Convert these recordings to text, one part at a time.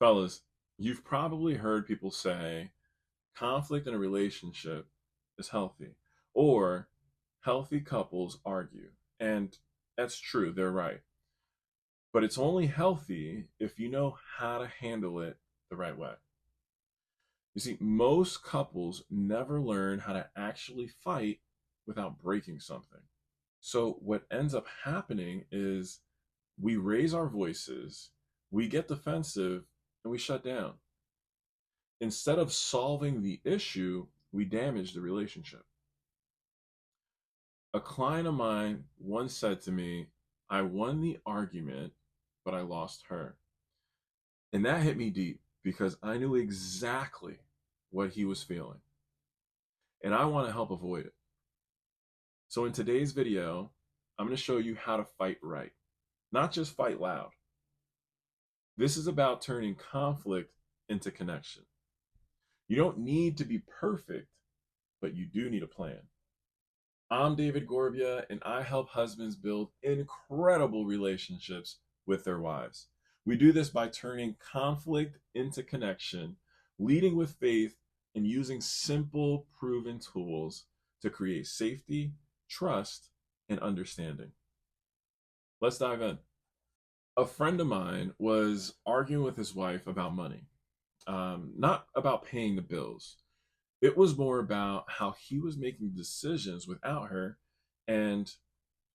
Fellas, you've probably heard people say conflict in a relationship is healthy, or healthy couples argue. And that's true, they're right. But it's only healthy if you know how to handle it the right way. You see, most couples never learn how to actually fight without breaking something. So, what ends up happening is we raise our voices, we get defensive, and we shut down. Instead of solving the issue, we damage the relationship. A client of mine once said to me, I won the argument, but I lost her. And that hit me deep because I knew exactly what he was feeling. And I want to help avoid it. So in today's video, I'm going to show you how to fight right, not just fight loud. This is about turning conflict into connection. You don't need to be perfect, but you do need a plan. I'm David Gorbia, and I help husbands build incredible relationships with their wives. We do this by turning conflict into connection, leading with faith, and using simple, proven tools to create safety, trust, and understanding. Let's dive in. A friend of mine was arguing with his wife about money, not about paying the bills. It was more about how he was making decisions without her, and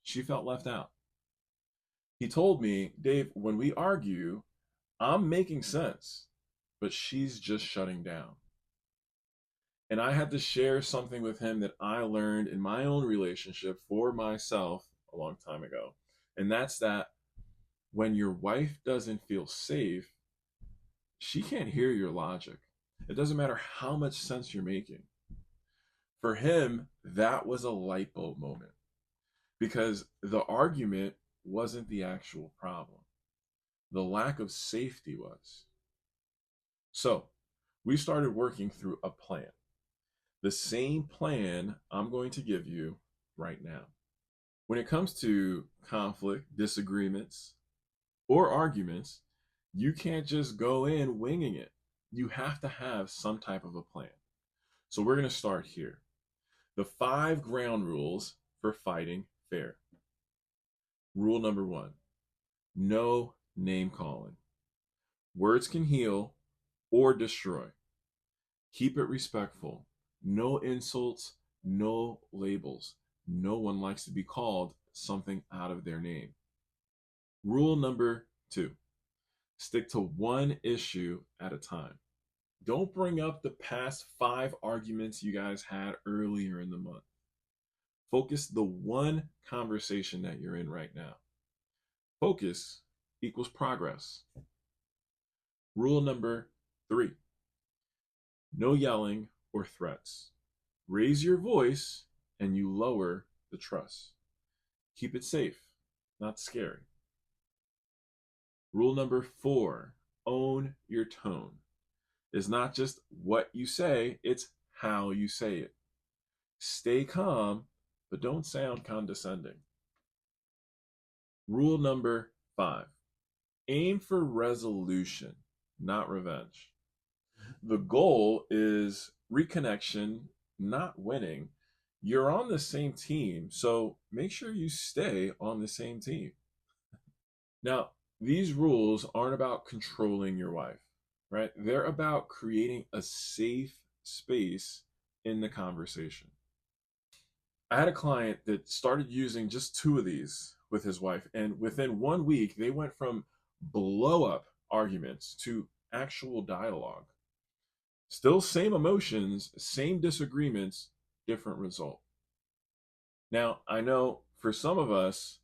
she felt left out. He told me, Dave, when we argue, I'm making sense, but she's just shutting down. And I had to share something with him that I learned in my own relationship for myself a long time ago. And that's that when your wife doesn't feel safe, she can't hear your logic. It doesn't matter how much sense you're making. For him, that was a light bulb moment because the argument wasn't the actual problem. The lack of safety was. So we started working through a plan. The same plan I'm going to give you right now. When it comes to conflict, disagreements, or arguments, you can't just go in winging it. You have to have some type of a plan. So we're going to start here. The 5 ground rules for fighting fair. Rule number 1, no name calling. Words can heal or destroy. Keep it respectful. No insults, no labels. No one likes to be called something out of their name. Rule number 2, stick to one issue at a time. Don't bring up the past 5 arguments you guys had earlier in the month. Focus the one conversation that you're in right now. Focus equals progress. Rule number 3, no yelling or threats. Raise your voice and you lower the trust. Keep it safe, not scary. Rule number 4, own your tone. It's not just what you say, it's how you say it. Stay calm, but don't sound condescending. Rule number 5, aim for resolution, not revenge. The goal is reconnection, not winning. You're on the same team, so make sure you stay on the same team. Now, these rules aren't about controlling your wife, right? They're about creating a safe space in the conversation. I had a client that started using just 2 of these with his wife, and within 1 week, they went from blow up arguments to actual dialogue. Still same emotions, same disagreements, different result. Now, I know for some of us,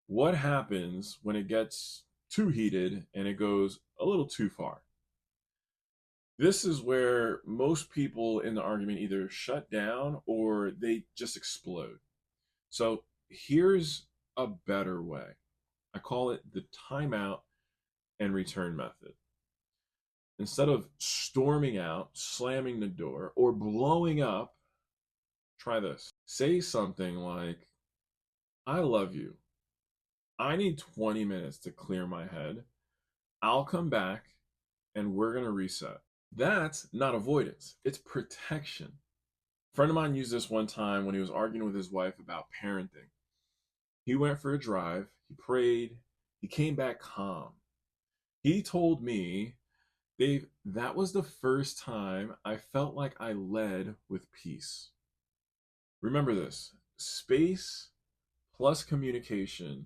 what happens when it gets too heated and it goes a little too far? This is where most people in the argument either shut down or they just explode. So here's a better way. I call it the timeout and return method. Instead of storming out, slamming the door, or blowing up, try this. Say something like, I love you. I need 20 minutes to clear my head. I'll come back and we're going to reset. That's not avoidance, it's protection. A friend of mine used this one time when he was arguing with his wife about parenting. He went for a drive, he prayed, he came back calm. He told me, Dave, that was the first time I felt like I led with peace. Remember this: space plus communication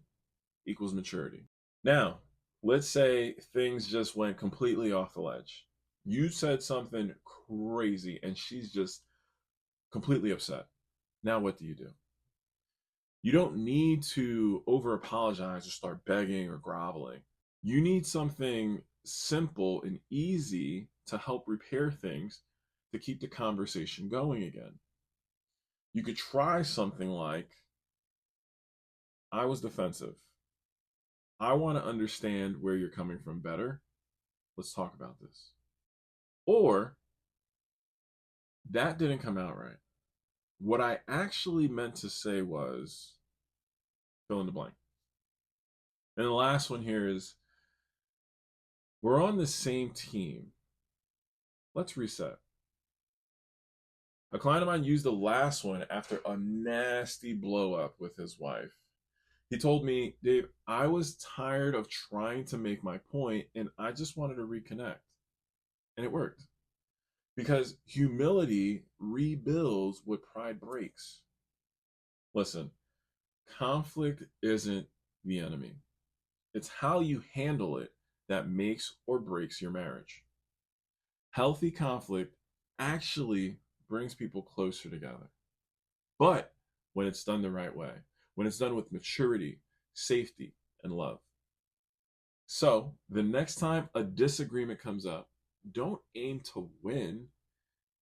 equals maturity. Now, let's say things just went completely off the ledge. You said something crazy and she's just completely upset. Now, what do? You don't need to over apologize or start begging or groveling. You need something simple and easy to help repair things to keep the conversation going again. You could try something like, I was defensive. I want to understand where you're coming from better. Let's talk about this. Or, that didn't come out right. What I actually meant to say was fill in the blank. And the last one here is, we're on the same team. Let's reset. A client of mine used the last one after a nasty blow up with his wife. He told me, Dave, I was tired of trying to make my point and I just wanted to reconnect. And it worked. Because humility rebuilds what pride breaks. Listen, conflict isn't the enemy. It's how you handle it that makes or breaks your marriage. Healthy conflict actually brings people closer together. But when it's done the right way, when it's done with maturity, safety, and love. So the next time a disagreement comes up, don't aim to win,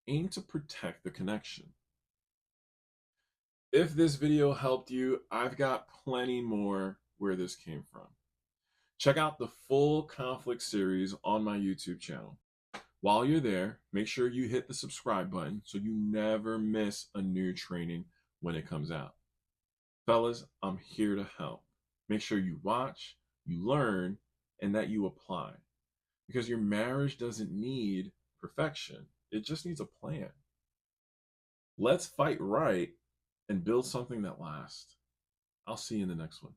aim to protect the connection. If this video helped you, I've got plenty more where this came from. Check out the full conflict series on my YouTube channel. While you're there, make sure you hit the subscribe button so you never miss a new training when it comes out. Fellas, I'm here to help. Make sure you watch, you learn, and that you apply. Because your marriage doesn't need perfection. It just needs a plan. Let's fight right and build something that lasts. I'll see you in the next one.